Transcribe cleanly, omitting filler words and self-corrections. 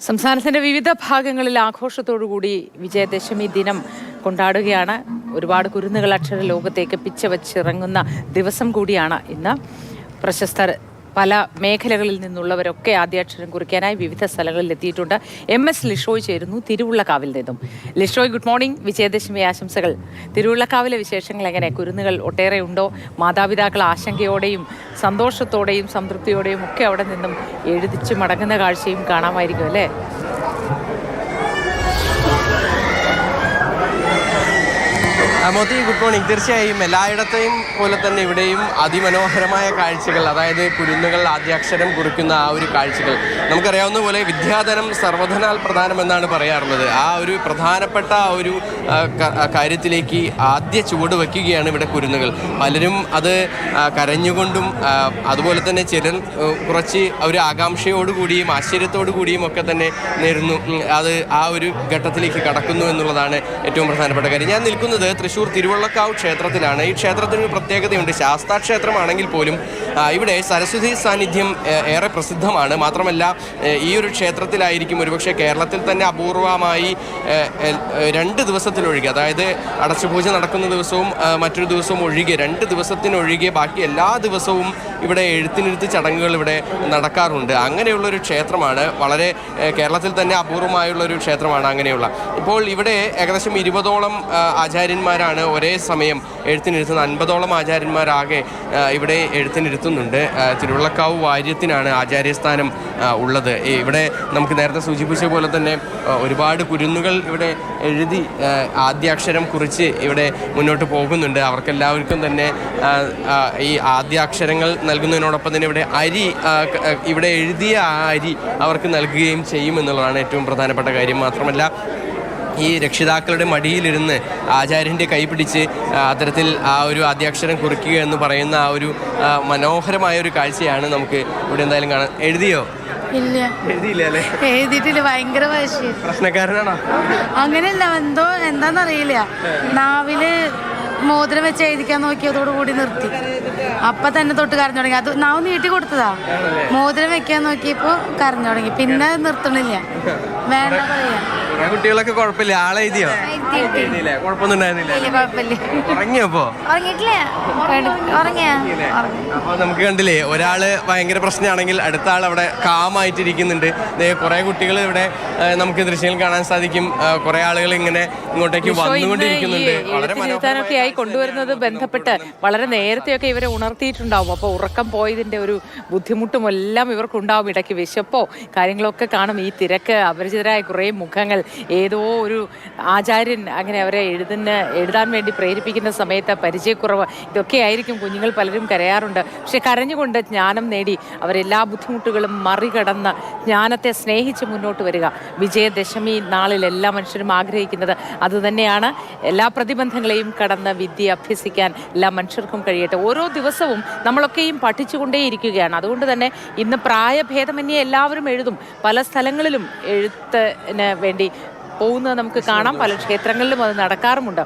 സംസ്ഥാനത്തിന്റെ വിവിധ ഭാഗങ്ങളിൽ ആഘോഷത്തോടുകൂടി വിജയദശമി ദിനം കൊണ്ടാടുകയാണ്. ഒരുപാട് കുരുന്നുകൾ അക്ഷര ലോകത്തേക്ക് പിച്ചവച്ചിറങ്ങുന്ന ദിവസം കൂടിയാണ് ഇന്ന്. പ്രശസ്തർ പല മേഖലകളിൽ നിന്നുള്ളവരൊക്കെ ആദ്യാക്ഷരം കുറിക്കാനായി വിവിധ സ്ഥലങ്ങളിൽ എത്തിയിട്ടുണ്ട്. MS ലിഷോയ് ചേരുന്നു തിരുവുള്ളക്കാവിൽ നിന്നും. ലിഷോയ്, ഗുഡ് മോർണിംഗ്, വിജയദശമി ആശംസകൾ. തിരുവുള്ളക്കാവിലെ വിശേഷങ്ങൾ എങ്ങനെ? കുരുന്നുകൾ ഒട്ടേറെ ഉണ്ടോ? മാതാപിതാക്കൾ ആശങ്കയോടെയും സന്തോഷത്തോടെയും സംതൃപ്തിയോടെയും ഒക്കെ അവിടെ നിന്നും എഴുതിച്ചു മടങ്ങുന്ന കാഴ്ചയും കാണാമായിരിക്കും അല്ലേ? Moti, good morning. തീർച്ചയായും എല്ലായിടത്തെയും പോലെ തന്നെ ഇവിടെയും അതിമനോഹരമായ കാഴ്ചകൾ, അതായത് കുരുന്നുകൾ ആദ്യാക്ഷരം കുറിക്കുന്ന ആ ഒരു കാഴ്ചകൾ. നമുക്കറിയാവുന്ന പോലെ വിദ്യാധനം സർവധനാൽ പ്രധാനമെന്നാണ് പറയാറുള്ളത്. ആ ഒരു പ്രധാനപ്പെട്ട ഒരു കാര്യത്തിലേക്ക് ആദ്യ ചുവട് വയ്ക്കുകയാണ് ഇവിടെ കുരുന്നുകൾ. പലരും അത് കരഞ്ഞുകൊണ്ടും അതുപോലെ തന്നെ ചിലർ കുറച്ച് ഒരു ആകാംക്ഷയോടുകൂടിയും ആശ്ചര്യത്തോടു കൂടിയും ഒക്കെ തന്നെ നേരുന്നു. അത് ആ ഒരു ഘട്ടത്തിലേക്ക് കടക്കുന്നു എന്നുള്ളതാണ് ഏറ്റവും പ്രധാനപ്പെട്ട കാര്യം. ഞാൻ നിൽക്കുന്നത് തൃശ്ശൂർ തിരുവള്ളക്കാവ് ക്ഷേത്രത്തിലാണ്. ഈ ക്ഷേത്രത്തിനൊരു പ്രത്യേകതയുണ്ട്. ശാസ്താ ക്ഷേത്രമാണെങ്കിൽ പോലും ഇവിടെ സരസ്വതി സാന്നിധ്യം ഏറെ പ്രസിദ്ധമാണ്. മാത്രമല്ല ഈ ഒരു ക്ഷേത്രത്തിലായിരിക്കും ഒരുപക്ഷെ കേരളത്തിൽ തന്നെ അപൂർവമായി 2 ദിവസത്തിലൊഴികെ, അതായത് അടച്ചുപൂജ നടക്കുന്ന ദിവസവും മറ്റൊരു ദിവസവും ഒഴികെ 2 ദിവസത്തിനൊഴികെ ബാക്കി എല്ലാ ദിവസവും ഇവിടെ എഴുത്തിനിരുത്ത് ചടങ്ങുകൾ ഇവിടെ നടക്കാറുണ്ട്. അങ്ങനെയുള്ളൊരു ക്ഷേത്രമാണ്. വളരെ കേരളത്തിൽ തന്നെ അപൂർവമായുള്ളൊരു ക്ഷേത്രമാണ് അങ്ങനെയുള്ള. ഇപ്പോൾ ഇവിടെ ഏകദേശം 20ഓളം ആചാര്യന്മാരാണ് ഒരേ സമയം എഴുത്തിനിരുത്തുന്നത്. 50ഓളം ആചാര്യന്മാരാകെ ഇവിടെ എഴുത്തിനിരുത്തുന്നുണ്ട്. തിരുവള്ളക്കാവ് വാര്യത്തിനാണ് ആചാര്യസ്ഥാനം ഉള്ളത്. ഇവിടെ നമുക്ക് നേരത്തെ സൂചിപ്പിച്ച പോലെ തന്നെ ഒരുപാട് കുരുന്നുകൾ ഇവിടെ എഴുതി ആദ്യാക്ഷരം കുറിച്ച് ഇവിടെ മുന്നോട്ട് പോകുന്നുണ്ട്. അവർക്കെല്ലാവർക്കും തന്നെ ഈ ആദ്യാക്ഷരങ്ങൾ നൽകുന്നതിനോടൊപ്പം തന്നെ ഇവിടെ അരി, ഇവിടെ എഴുതിയ ആ അരി അവർക്ക് നൽകുകയും ചെയ്യുമെന്നുള്ളതാണ് ഏറ്റവും പ്രധാനപ്പെട്ട കാര്യം. മാത്രമല്ല ഈ രക്ഷിതാക്കളുടെ മടിയിലിരുന്ന് ആചാര്യൻ്റെ കൈ പിടിച്ച് അത്തരത്തിൽ ആ ഒരു ആദ്യാക്ഷരം കുറിക്കുക എന്ന് പറയുന്ന ആ ഒരു മനോഹരമായ ഒരു കാഴ്ചയാണ് നമുക്ക് ഇവിടെ എന്തായാലും കാണാൻ. എഴുതിയോ? ഇല്ല, എഴുതിയില്ല അല്ലേ? എഴുതിയിട്ടില്ല. ഭയങ്കര വാശി. പ്രശ്നക്കാരനാണോ? അങ്ങനെയല്ല, എന്താന്നറിയില്ല. നാവില് മോതിരം വെച്ച് എഴുതിക്കാൻ നോക്കിയതോടുകൂടി നിർത്തി. അപ്പൊ തന്നെ തൊട്ട് കരഞ്ഞു തുടങ്ങി. അത് നാവ് നീട്ടി കൊടുത്തതാ. മോതിരം വെക്കാൻ നോക്കിയപ്പോ കരഞ്ഞു തുടങ്ങി. പിന്നെ നിർത്തണില്ല. വേണ്ട പറയാ. കുട്ടികളൊക്കെ കുഴപ്പമില്ല. ആളെ എഴുതിയോ? കുഴപ്പമൊന്നും ഉണ്ടായിരുന്നില്ല. ഉറങ്ങിയപ്പോ? അപ്പൊ നമുക്ക് കണ്ടില്ലേ, ഒരാള് ഭയങ്കര പ്രശ്നമാണെങ്കിൽ അടുത്ത ആൾ അവിടെ കാമായിട്ടിരിക്കുന്നുണ്ട്. കുറെ കുട്ടികൾ ഇവിടെ നമുക്ക് ദൃശ്യങ്ങൾ കാണാൻ സാധിക്കും. കുറെ ആളുകൾ ഇങ്ങനെ ഇങ്ങോട്ടേക്ക് വന്നുകൊണ്ടിരിക്കുന്നുണ്ട്. വളരെ മനോഹരമായി കൊണ്ടുവരുന്നത് ബന്ധപ്പെട്ട് വളരെ നേരത്തെയൊക്കെ ഇവരെ ഉണർത്തിയിട്ടുണ്ടാവും. അപ്പോൾ ഉറക്കം പോയതിന്റെ ഒരു ബുദ്ധിമുട്ടും എല്ലാം ഇവർക്കുണ്ടാവും. ഇടയ്ക്ക് വിശപ്പോ കാര്യങ്ങളൊക്കെ കാണും. ഈ തിരക്ക്, അപരിചിതരായ കുറേ മുഖങ്ങൾ, ഏതോ ഒരു ആചാര്യൻ അങ്ങനെ അവരെ എഴുതാൻ വേണ്ടി പ്രേരിപ്പിക്കുന്ന സമയത്ത് പരിചയക്കുറവ്, ഇതൊക്കെ ആയിരിക്കും. കുഞ്ഞുങ്ങൾ പലരും കരയാറുണ്ട്. പക്ഷെ കരഞ്ഞുകൊണ്ട് ജ്ഞാനം നേടി അവരെല്ലാ ബുദ്ധിമുട്ടുകളും മറികടന്ന് ജ്ഞാനത്തെ സ്നേഹിച്ച് മുന്നോട്ട് വരിക. വിജയദശമി നാളിൽ എല്ലാ മനുഷ്യരും ആഗ്രഹിക്കുന്നത് അതുതന്നെയാണ്. എല്ലാ പ്രതിബന്ധങ്ങളെയും കടന്ന് വിദ്യ അഭ്യസിക്കാൻ എല്ലാ മനുഷ്യർക്കും കഴിയട്ടെ. ഓരോ ദിവസവും നമ്മളൊക്കെയും പഠിച്ചുകൊണ്ടേയിരിക്കുകയാണ്. അതുകൊണ്ട് തന്നെ ഇന്ന് പ്രായഭേദമന്യേ എല്ലാവരും എഴുതും. പല സ്ഥലങ്ങളിലും എഴുത്തിന് വേണ്ടി പോകുന്നത് നമുക്ക് കാണാം. പല ക്ഷേത്രങ്ങളിലും അത് നടക്കാറുമുണ്ട്.